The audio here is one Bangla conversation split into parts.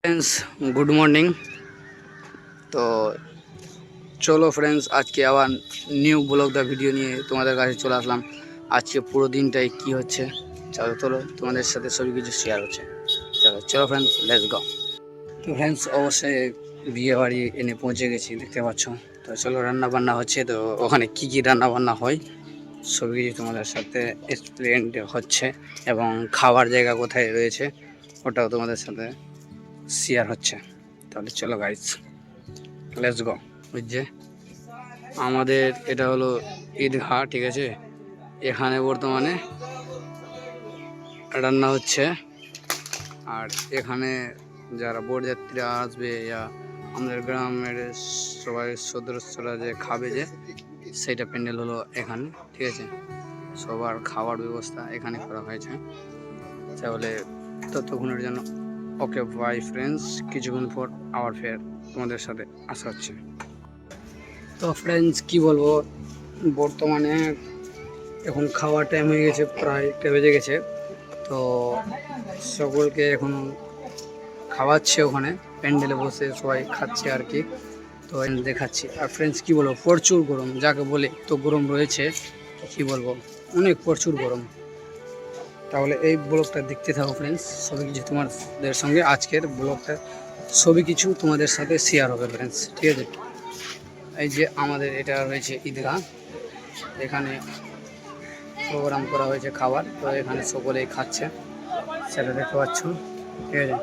Friends good morning. तो चलो फ्रेंड्स आज के आবার নিউ ব্লগ দা ভিডিও নিয়ে তোমাদের কাছে চলে আসলাম। আজকে পুরো দিনটাই কি হচ্ছে চলো তোমাদের সাথে সব কিছু শেয়ার হচ্ছে। চলো ফ্রেন্ডস লেটস গো। তো ফ্রেন্ডস অবশ্যই বিয়ে বাড়ি এনে পৌঁছে গেছি, দেখতে পাচ্ছ। তো চলো রান্না বান্না হচ্ছে, তো ওখানে কি কি রান্না বান্না হয় সব কিছু তোমাদের সাথে এক্সপ্লেন হচ্ছে এবং খাবার জায়গা কোথায় রয়েছে ওটাও তোমাদের সাথে শেয়ার হচ্ছে। তাহলে চলো গাইস লেটস গো। ওই যে আমাদের এটা হলো ঈদগাহ, ঠিক আছে। এখানে বর্তমানে রান্না হচ্ছে, আর এখানে যারা বরযাত্রীরা আসবে ইয়া আমাদের গ্রামের সবাই সদস্যরা যে খাবে যে সেইটা প্যান্ডেল হলো এখানে, ঠিক আছে। সবার খাওয়ার ব্যবস্থা এখানে করা হয়েছে। তাহলে ততক্ষণের জন্য ওকে বাই ফ্রেন্ডস, কিছুক্ষণ পর আবার ফের তোমাদের সাথে আসা হচ্ছে। তো ফ্রেন্ডস কি বলবো, বর্তমানে এখন খাওয়ার টাইম হয়ে গেছে, প্রায় 1টা বেজে গেছে। তো সকলকে এখন খাওয়াচ্ছে, ওখানে প্যান্ডেলে বসে সবাই খাচ্ছে আর কি। তো দেখাচ্ছি। আর ফ্রেন্ডস কি বলবো, প্রচুর গরম, যাকে বলে তো গরম রয়েছে কি বলবো, অনেক প্রচুর গরম। তাহলে এই ব্লগটা দেখতে থাকো ফ্রেন্ডস, সবই কিছু তোমাদের সঙ্গে আজকের ব্লগটা সবই কিছু তোমাদের সাথে শেয়ার হবে ফ্রেন্ডস, ঠিক আছে। এই যে আমাদের এটা রয়েছে ঈদগাহ, এখানে প্রোগ্রাম করা হয়েছে খাবার, তো এখানে সকলেই খাচ্ছে, সেটা দেখতে পাচ্ছ, ঠিক আছে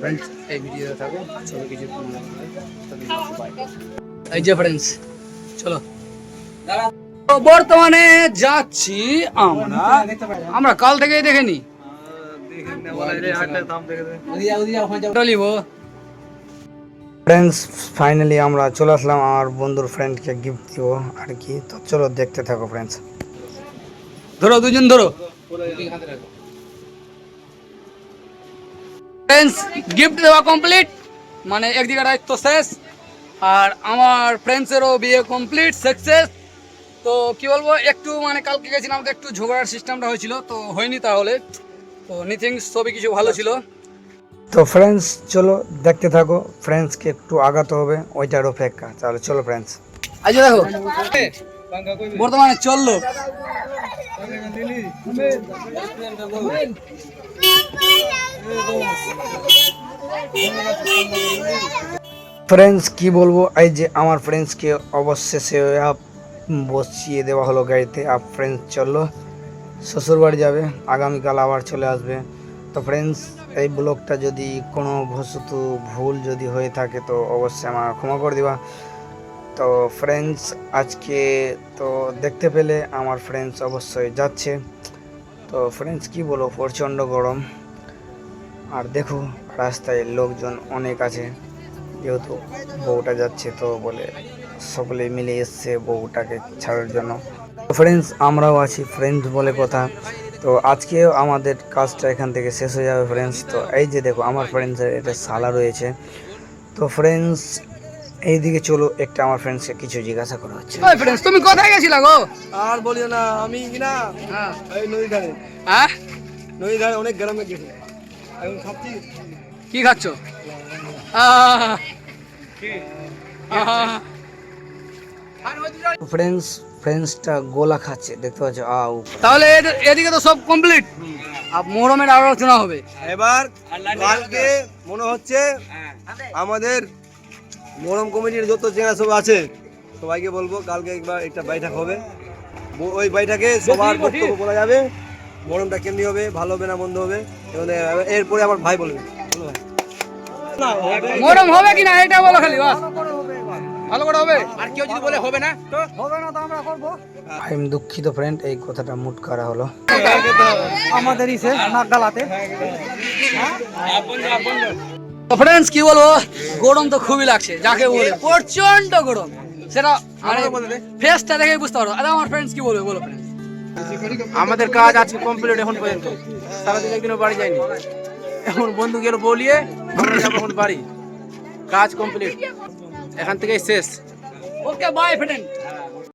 ফ্রেন্ডস। এই ভিডিওতে থাকো, সবই কিছু এই যে ফ্রেন্ডস চলো বর্তমানে যাচ্ছি আমরা কাল থেকেই দেখেনি ফ্রেন্ডস। ফাইনালি আমরা চলে আসলাম আমার বন্ধুর ফ্রেন্ডকে গিফট দিব আর কি। তো চলো দেখতে থাকো ফ্রেন্ডস। ধরো দুজন ধরো ফ্রেন্ডস, গিফট দেওয়া কমপ্লিট, মানে একদিকে দায়িত্ব শেষ, আর আমার ফ্রেন্ডসেরও বিয়ে কমপ্লিট সাকসেস। তো কি বলবো, একটু মানে কালকে গেছিলাম তো একটু ঝগড়ার সিস্টেমটা হয়েছিল, তো হয়নি তাহলে। তো নিথিং সবই কিছু ভালো ছিল। তো ফ্রেন্ডস চলো দেখতে থাকো, ফ্রেন্ডসকে একটু আগাতে হবে, ওইটার অপেক্ষা। তাহলে চলো ফ্রেন্ডস। আচ্ছা দেখো বর্তমানে চললো ফ্রেন্ডস কি বলবো, এই যে আমার ফ্রেন্ডসকে অবশেষে বসিয়ে দেওয়া হলো গাড়িতে। আর ফ্রেন্ডস চললো শ্বশুরবাড়ি যাবে, আগামীকাল আবার চলে আসবে। তো ফ্রেন্ডস এই ব্লগটা যদি কোনো বস্তু ভুল যদি হয়ে থাকে তো অবশ্যই আমার ক্ষমা করে দিবা। তো ফ্রেন্ডস আজকে তো দেখতে পেলে আমার ফ্রেন্ডস অবশ্যই যাচ্ছে। তো ফ্রেন্ডস কি বলো, প্রচণ্ড গরম, আর দেখো রাস্তায় লোকজন অনেক আছে, যেহেতু বউটা যাচ্ছে তো বলে সকলে মিলে এসছে বউটাকে ছাড়ার জন্য। ফ্রেন্ডস আমরাও আছি, ফ্রেন্ডস বলে কথা। তো আজকেও আমাদের কাজটা এখান থেকে শেষ হয়ে যাবে ফ্রেন্ডস। তো এই যে দেখো আমার ফ্রেন্ডসের এটা শালা রয়েছে। তো ফ্রেন্ডস এইদিকে চলো, একটা আমার ফ্রেন্ডসকে কিছু জিজ্ঞাসা করা হচ্ছে। ওই ফ্রেন্ডস তুমি কোথায় গেছিলা গো? আর বলিও না, আমি কিনা এই নদী ধারে, হ্যাঁ নদী ধারে অনেক গ্রামে গেছি, এখন খাচ্ছি। কি খাচ্ছ? ফ্রেন্ডস ফ্রেন্ডসটা গোলা খাচ্ছে, দেখতে পাচ্ছ। তাহলে এদিকে তো সব কমপ্লিট, আর মোহরমের আলোচনা হবে এবার। কালকে মনে হচ্ছে আমাদের মোহরম কমিটির যত চেনা সব আছে সবাইকে বলবো, কালকে একবার একটা বৈঠক হবে। ওই বৈঠকে সবার বক্তব্য বলা যাবে, মোহরমটা কেমনি হবে, ভালো হবে না মন্দ হবে। এরপরে আমার ভাই বলবে মোহরম হবে কিনা এটা বলো খালি, বাস ভালো করে হবে। আর কেউ যদি বলে হবে না তো হবে না, তো আমরা করব। আমি দুঃখিত ফ্রেন্ড, এই কথাটা মুট করা হলো আমাদেরই শেষ নাগালাতে। তো ফ্রেন্ডস কি বলবো, গরম তো খুবই লাগছে, যাকে বলে প্রচন্ড গরম, সেটা ফেসটা দেখে বুঝতে পারো। আর আমার ফ্রেন্ডস কি বলবে বলো ফ্রেন্ডস? আমাদের কাজ আজকে কমপ্লিট এখন পর্যন্ত, সারাদিন একদিনও বাড়ি যায়নি। এখন বন্ধু গেল বলিয়ে আমরা যাবো এখন বাড়ি, কাজ কমপ্লিট, এখান থেকেই শেষ। Okay bye friend.